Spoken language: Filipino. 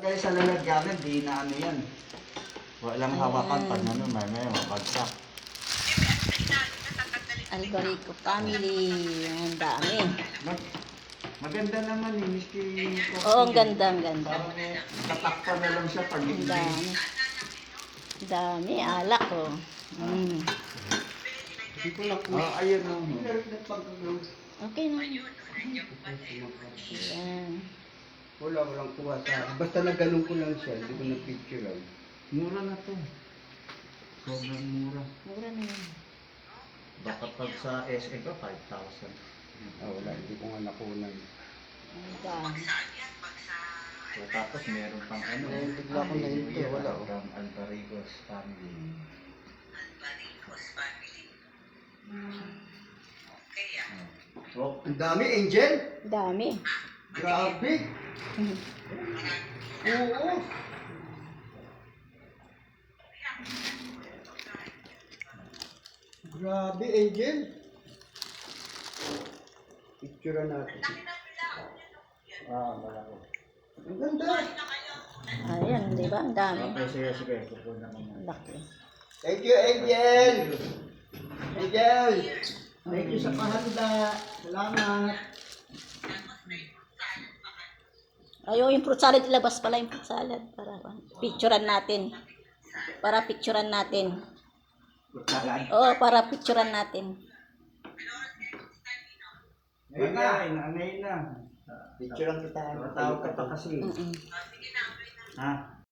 kayo sa lalagyanan, di na ano yan. Walang hawakan pag ano, may mabagsak. Albarico family. Ang dami. Maganda naman eh, miski. Oo, ang ganda, ang ganda. Parang tatakpan na lang siya pag Ang hindi. dami. Dami, alak oh. Hindi ko lang ayun o. Okay na. Ayan. Walang kuha sa basta na ganun ko lang siya, hindi ko na picture lang. Mura na to. Sobrang mura. Mura na yun. Baka pag sa SM ka, 5,000. Wala, hindi ko nga nakunan. Ang dami. So, tapos meron pang ano. Bigla ko na ito, wala. From Alvaricos family. So, Ang dami, Angel! Ang dami. Grabe! Oo! Grabe, Angel! Picture natin. malaki. Ang ganda! Ayan, di ba? Ang dami. Okay, sige. Pupunan ko Ang na. laki. Thank you, Angel! Angel! Thank you sa pahanda. Salamat! Ayaw, yung fruit salad, ilabas pala yung fruit salad. Para picturean natin. Para picturean natin. Salad. Oo, para picturean natin. Ngayon na. Picture lang kita. Matawag ka pa kasi. Mm-mm. Ha?